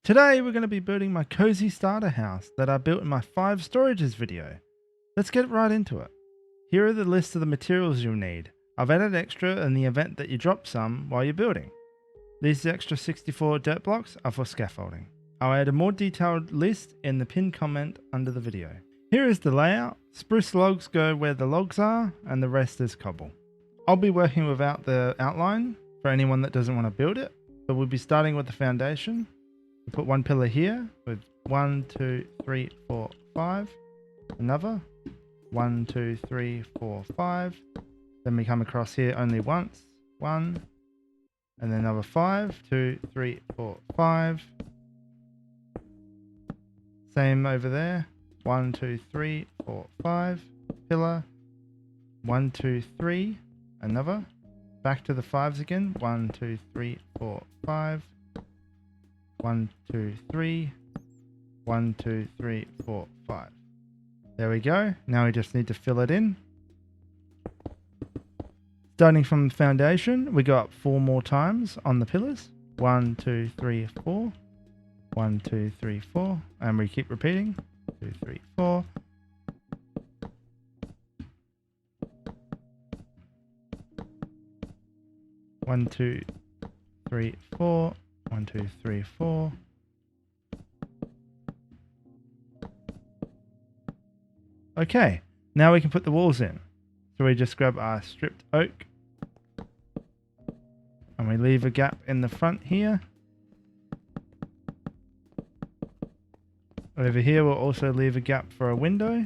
Today we're going to be building my cozy starter house that I built in my 5 storages video. Let's get right into it. Here are the list of the materials you'll need. I've added extra in the event that you drop some while you're building. These extra 64 dirt blocks are for scaffolding. I'll add a more detailed list in the pinned comment under the video. Here is the layout. Spruce logs go where the logs are and the rest is cobble. I'll be working without the outline for anyone that doesn't want to build it, but we'll be starting with the foundation. We put one pillar here with 1, 2, 3, 4, 5. Another 1, 2, 3, 4, 5. Then we come across here only once. 1. And then another 5. 2, 3, 4, 5. Same over there. 1, 2, 3, 4, 5. Pillar. 1, 2, 3. Another. Back to the 5s again. 1, 2, 3, 4, 5. 1, 2, 3. 1, 2, 3, 4, 5. There we go. Now we just need to fill it in. Starting from the foundation, we go up 4 more times on the pillars. 1, 2, 3, 4. 1, 2, 3, 4. And we keep repeating. 2, 3, 4. One, 2, 3, 4. 1, 2, 3, 4. Okay, now we can put the walls in. So we just grab our stripped oak and we leave a gap in the front here. Over here we'll also leave a gap for a window.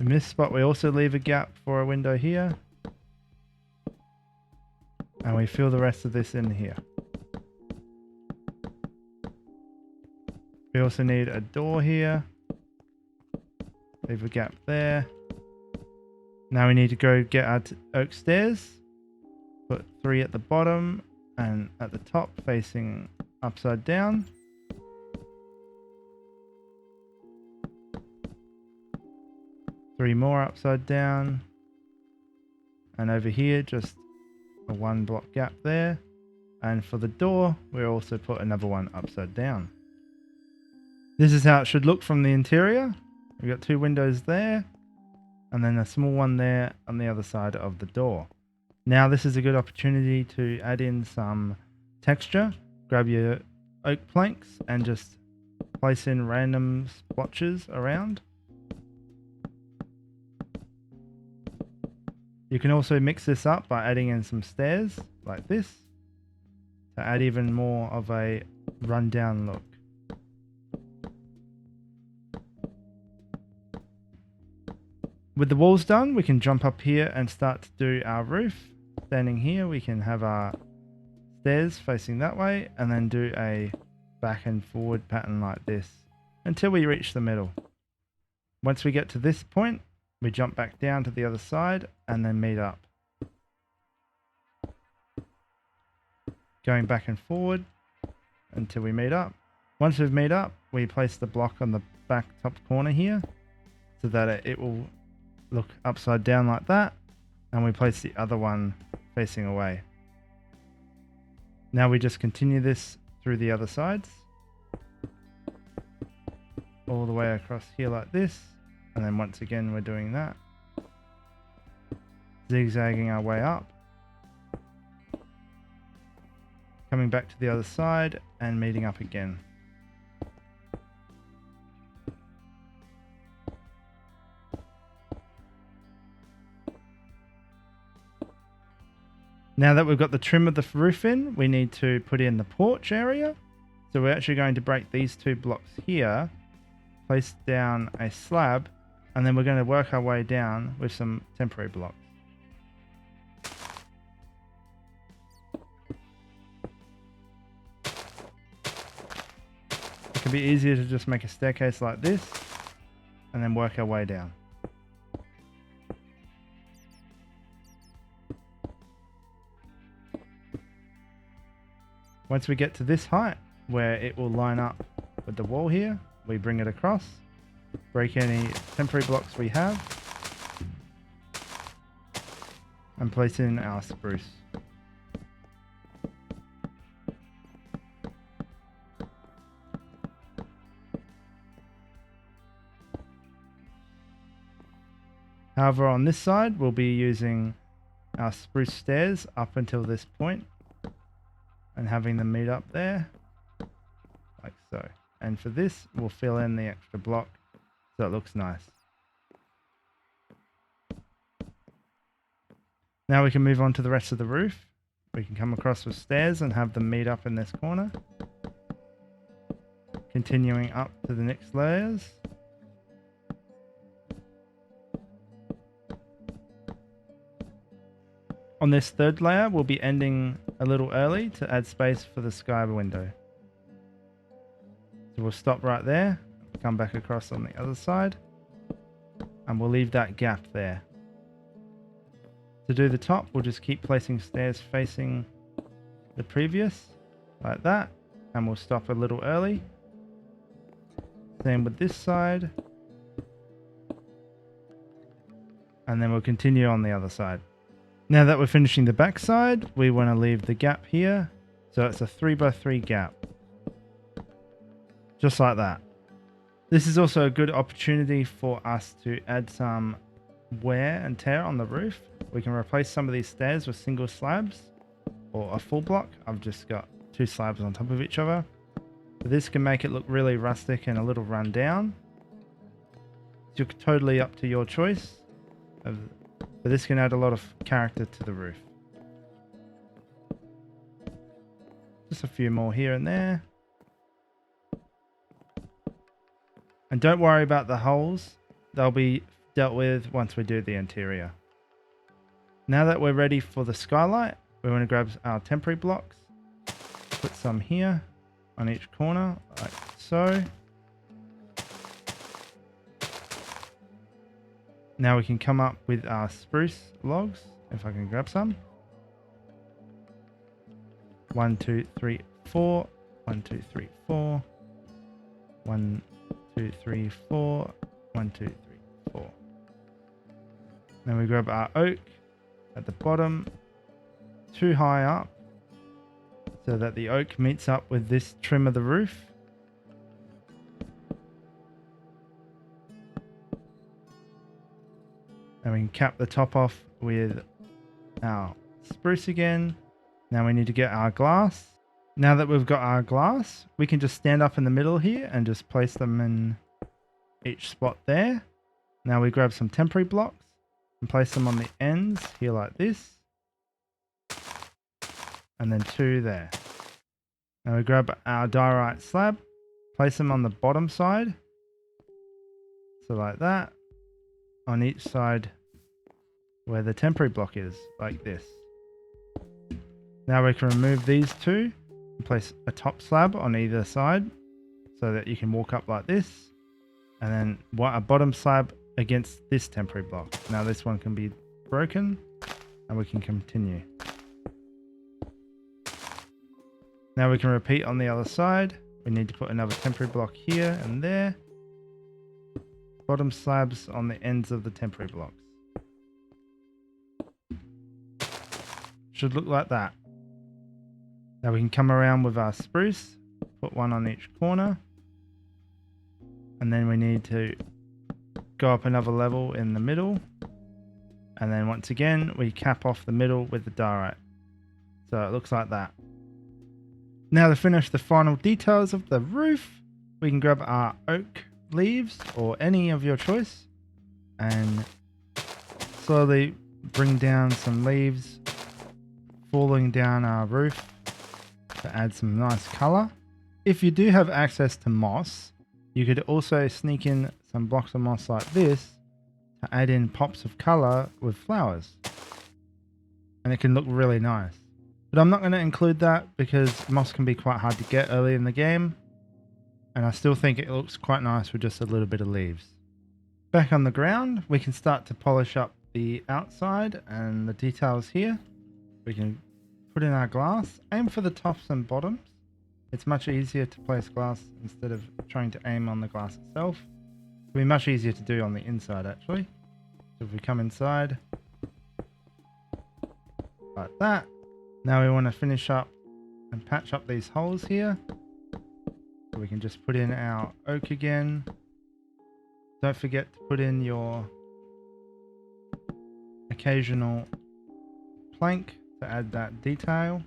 In this spot we also leave a gap for a window here. And we fill the rest of this in here. We also need a door here. Leave a gap there. Now we need to go get our oak stairs. Put 3 at the bottom and at the top facing upside down. Three more upside down. And over here just a 1 block gap there. And for the door we also put another one upside down. This is how it should look from the interior. We've got 2 windows there and then a small one there on the other side of the door. Now this is a good opportunity to add in some texture. Grab your oak planks and just place in random splotches around. You can also mix this up by adding in some stairs like this to add even more of a rundown look. With the walls done, we can jump up here and start to do our roof. Standing here, we can have our stairs facing that way and then do a back and forward pattern like this until we reach the middle. Once we get to this point, we jump back down to the other side and then meet up. Going back and forward until we meet up. Once we've met up, we place the block on the back top corner here so that it will look upside down like that, and we place the other one facing away. Now we just continue this through the other sides all the way across here like this, and then once again we're doing that, zigzagging our way up, coming back to the other side and meeting up again. Now that we've got the trim of the roof in, we need to put in the porch area. So we're actually going to break these 2 blocks here, place down a slab, and then we're going to work our way down with some temporary blocks. It can be easier to just make a staircase like this and then work our way down. Once we get to this height where it will line up with the wall here, we bring it across, break any temporary blocks we have, and place in our spruce. However, on this side, we'll be using our spruce stairs up until this point and having them meet up there, like so. And for this, we'll fill in the extra block so it looks nice. Now we can move on to the rest of the roof. We can come across with stairs and have them meet up in this corner. Continuing up to the next layers. On this third layer, we'll be ending a little early to add space for the sky window. So we'll stop right there, come back across on the other side, and we'll leave that gap there. To do the top, we'll just keep placing stairs facing the previous, like that, and we'll stop a little early. Same with this side. And then we'll continue on the other side. Now that we're finishing the back side, we want to leave the gap here. So it's a 3x3 gap. Just like that. This is also a good opportunity for us to add some wear and tear on the roof. We can replace some of these stairs with single slabs or a full block. I've just got 2 slabs on top of each other. But this can make it look really rustic and a little run down. It's totally up to your choice. But this can add a lot of character to the roof. Just a few more here and there. And don't worry about the holes. They'll be dealt with once we do the interior. Now that we're ready for the skylight, we want to grab our temporary blocks. Put some here on each corner, like so. Now we can come up with our spruce logs, if I can grab some. 1, 2, 3, 4. 1, 2, 3, 4. 1, 2, 3, 4. 1, 2, 3, 4. Then we grab our oak at the bottom, too high up, so that the oak meets up with this trim of the roof. And we can cap the top off with our spruce again. Now we need to get our glass. Now that we've got our glass, we can just stand up in the middle here and just place them in each spot there. Now we grab some temporary blocks and place them on the ends here like this. And then 2 there. Now we grab our diorite slab, place them on the bottom side. So like that. On each side where the temporary block is, like this. Now we can remove these 2 and place a top slab on either side so that you can walk up like this, and then a bottom slab against this temporary block. Now this one can be broken and we can continue. Now we can repeat on the other side. We need to put another temporary block here and there. Bottom slabs on the ends of the temporary blocks. Should look like that. Now we can come around with our spruce, put one on each corner, and then we need to go up another level in the middle, and then once again we cap off the middle with the diorite. So it looks like that. Now to finish the final details of the roof, we can grab our oak leaves or any of your choice and slowly bring down some leaves falling down our roof to add some nice color. If you do have access to moss, you could also sneak in some blocks of moss like this to add in pops of color with flowers, and it can look really nice. But I'm not going to include that because moss can be quite hard to get early in the game. And I still think it looks quite nice with just a little bit of leaves. Back on the ground, we can start to polish up the outside and the details here. We can put in our glass, aim for the tops and bottoms. It's much easier to place glass instead of trying to aim on the glass itself. It'll be much easier to do on the inside actually. So if we come inside, like that. Now we want to finish up and patch up these holes here. We can just put in our oak again. Don't forget to put in your occasional plank to add that detail.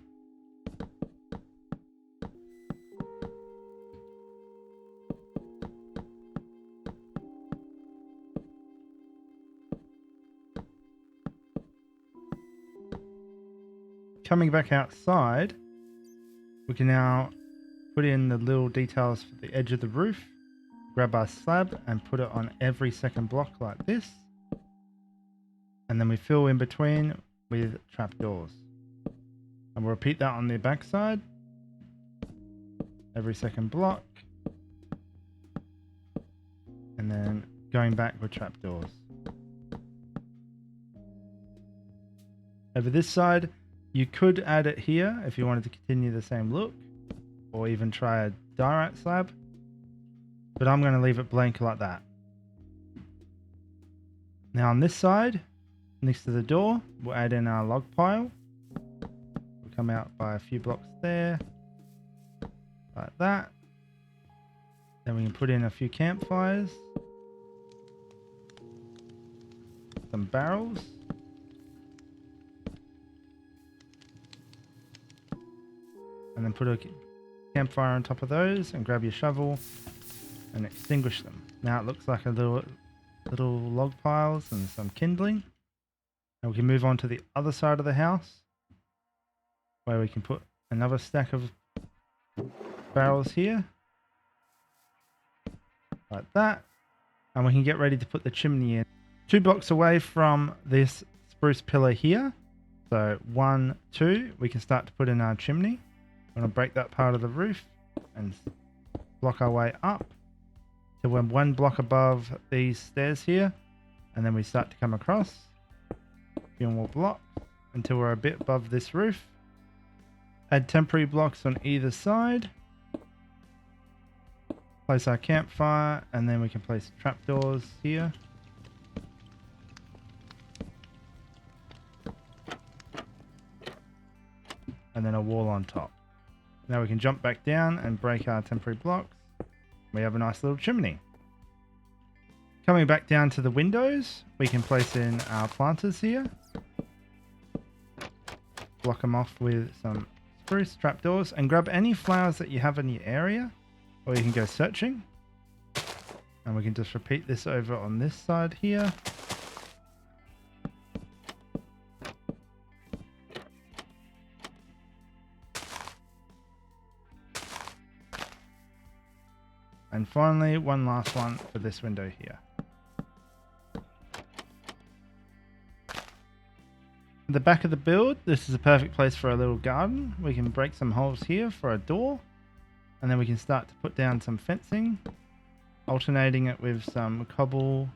Coming back outside, we can now put in the little details for the edge of the roof, grab our slab and put it on every second block like this, and then we fill in between with trapdoors. And we'll repeat that on the back side, every second block, and then going back with trapdoors. Over this side, you could add it here if you wanted to continue the same look, or even try a diorite slab, but I'm going to leave it blank like that. Now on this side, next to the door, we'll add in our log pile. We'll come out by a few blocks there, like that. Then we can put in a few campfires, some barrels, and then put a campfire on top of those and grab your shovel and extinguish them. Now it looks like a little log piles and some kindling. And we can move on to the other side of the house where we can put another stack of barrels here like that, and we can get ready to put the chimney in. 2 blocks away from this spruce pillar here, so 1, 2, we can start to put in our chimney. I'm going to break that part of the roof and block our way up to we're 1 block above these stairs here, and then we start to come across a few more blocks until we're a bit above this roof. Add temporary blocks on either side, place our campfire, and then we can place trapdoors here. And then a wall on top. Now we can jump back down and break our temporary blocks. We have a nice little chimney. Coming back down to the windows, we can place in our planters here. Block them off with some spruce trapdoors and grab any flowers that you have in your area, or you can go searching. And we can just repeat this over on this side here. And finally, one last one for this window here. At the back of the build, this is a perfect place for a little garden. We can break some holes here for a door, and then we can start to put down some fencing, alternating it with some cobble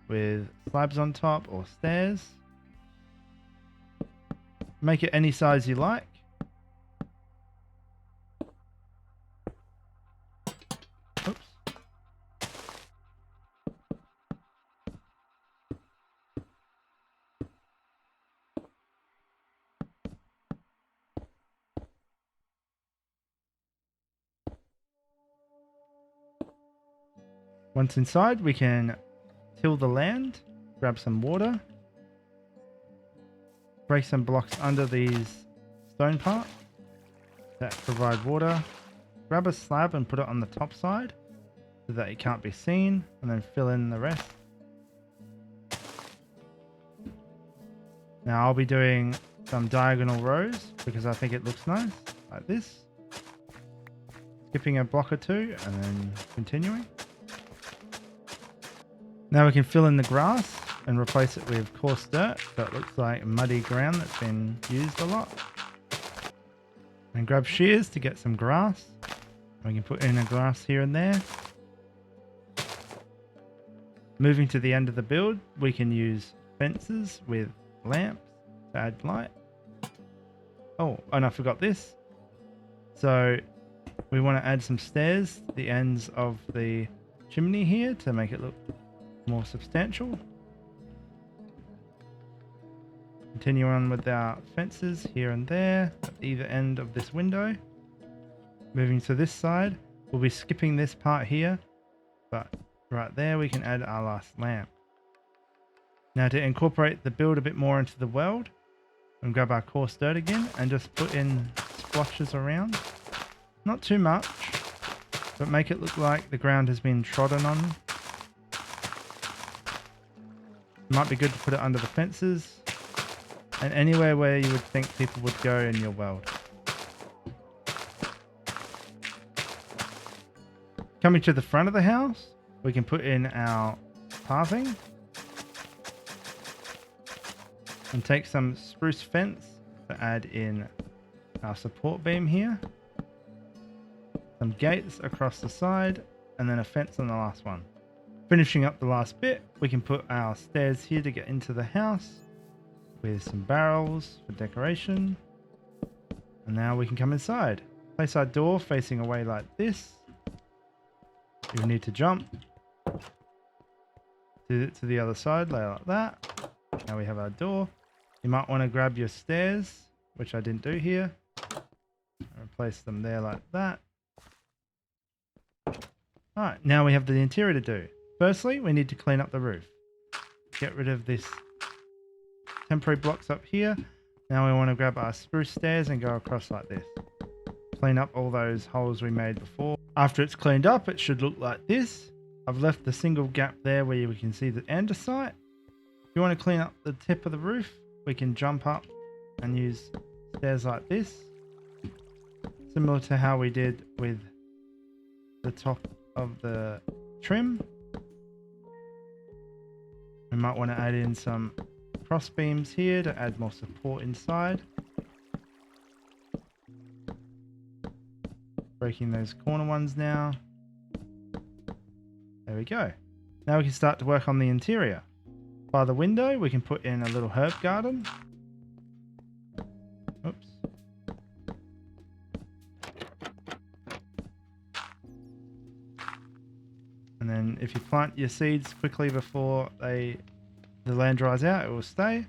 with slabs on top or stairs. Make it any size you like. Oops. Once inside, we can till the land, grab some water, break some blocks under these stone parts that provide water, grab a slab and put it on the top side so that it can't be seen, and then fill in the rest. Now I'll be doing some diagonal rows because I think it looks nice, like this. Skipping a block or two and then continuing. Now we can fill in the grass and replace it with coarse dirt so it looks like muddy ground that's been used a lot. And grab shears to get some grass. We can put in a grass here and there. Moving to the end of the build, we can use fences with lamps to add light. Oh, and I forgot this. So we want to add some stairs to the ends of the chimney here to make it look more substantial. Continue on with our fences here and there at either end of this window. Moving to this side, we'll be skipping this part here, but right there we can add our last lamp. Now to incorporate the build a bit more into the world, and grab our coarse dirt again and just put in splotches around. Not too much, but make it look like the ground has been trodden on. Might be good to put it under the fences and anywhere where you would think people would go in your world. Coming to the front of the house, we can put in our pathing and take some spruce fence to add in our support beam here. Some gates across the side and then a fence on the last one. Finishing up the last bit, we can put our stairs here to get into the house with some barrels for decoration. And now we can come inside. Place our door facing away like this. You'll need to jump to the other side, lay like that. Now we have our door. You might want to grab your stairs, which I didn't do here, and place them there like that. Alright, now we have the interior to do. Firstly, we need to clean up the roof. Get rid of this temporary blocks up here. Now we want to grab our spruce stairs and go across like this. Clean up all those holes we made before. After it's cleaned up, it should look like this. I've left the single gap there where we can see the andesite. If you want to clean up the tip of the roof, we can jump up and use stairs like this. Similar to how we did with the top of the trim. We might want to add in some cross beams here to add more support inside. Breaking those corner ones now. There we go. Now we can start to work on the interior. By the window, we can put in a little herb garden. Oops. And then if you plant your seeds quickly before the land dries out, it will stay.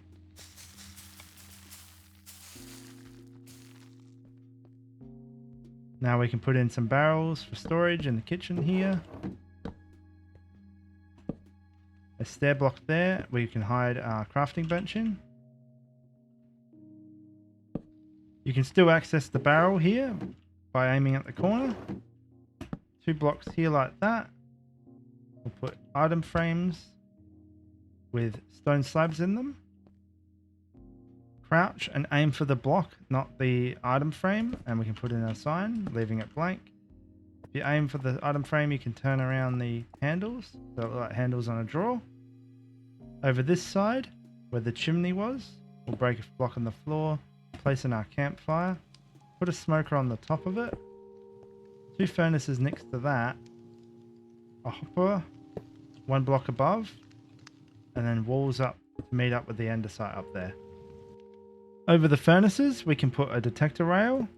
Now we can put in some barrels for storage in the kitchen here. A stair block there where you can hide our crafting bench in. You can still access the barrel here by aiming at the corner. 2 blocks here like that. We'll put item frames with stone slabs in them. Crouch and aim for the block, not the item frame, and we can put in a sign, leaving it blank. If you aim for the item frame, you can turn around the handles, so it looks like handles on a drawer. Over this side, where the chimney was, we'll break a block on the floor, place in our campfire, put a smoker on the top of it, 2 furnaces next to that, a hopper 1 block above, and then walls up to meet up with the andesite up there. Over the furnaces, we can put a detector rail,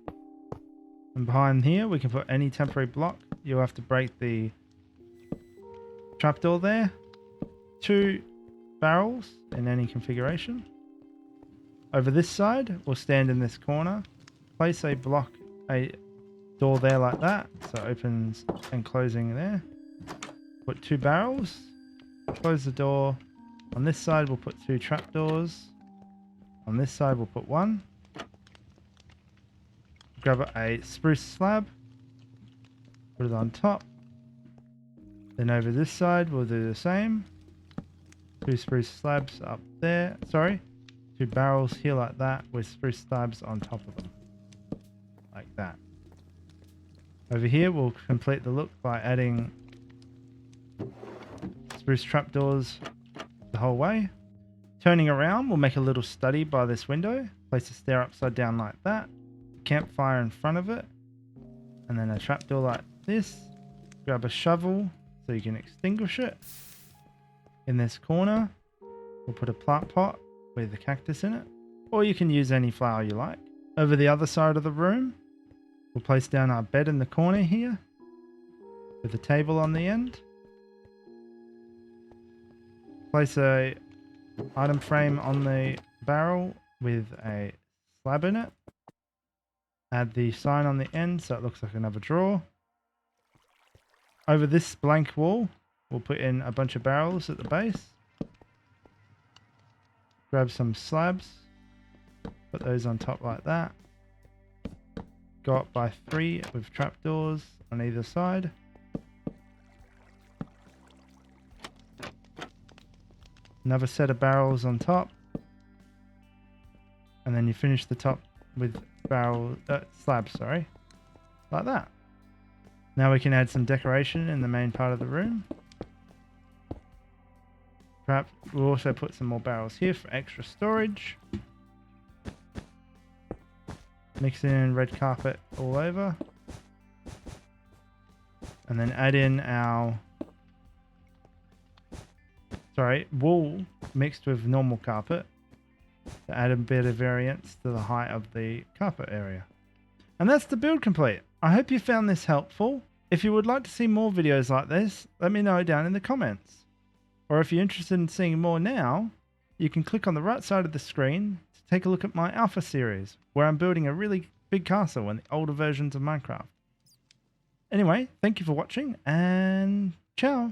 and behind here we can put any temporary block. You'll have to break the trapdoor there. 2 barrels in any configuration. Over this side, we'll stand in this corner, place a door there like that, so it opens and closing there. Put 2 barrels, close the door. On this side, we'll put 2 trapdoors. On this side, we'll put 1. Grab a spruce slab, put it on top. Then over this side, we'll do the same. 2 spruce slabs up there. Sorry, 2 barrels here like that with spruce slabs on top of them. Like that. Over here, we'll complete the look by adding spruce trapdoors the whole way. Turning around, we'll make a little study by this window. Place a stair upside down like that. Campfire in front of it. And then a trapdoor like this. Grab a shovel so you can extinguish it. In this corner, we'll put a plant pot with a cactus in it. Or you can use any flower you like. Over the other side of the room, we'll place down our bed in the corner here. With a table on the end. Place a item frame on the barrel with a slab in it. Add the sign on the end so it looks like another drawer. Over this blank wall, we'll put in a bunch of barrels at the base. Grab some slabs, put those on top like that. Go up by 3 with trapdoors on either side. Another set of barrels on top. And then you finish the top with slabs, sorry. Like that. Now we can add some decoration in the main part of the room. Perhaps we'll also put some more barrels here for extra storage. Mix in red carpet all over. And then add in our wool mixed with normal carpet to add a bit of variance to the height of the carpet area. And that's the build complete. I hope you found this helpful. If you would like to see more videos like this, let me know down in the comments. Or if you're interested in seeing more now, you can click on the right side of the screen to take a look at my Alpha series, where I'm building a really big castle in the older versions of Minecraft. Anyway, thank you for watching, and ciao!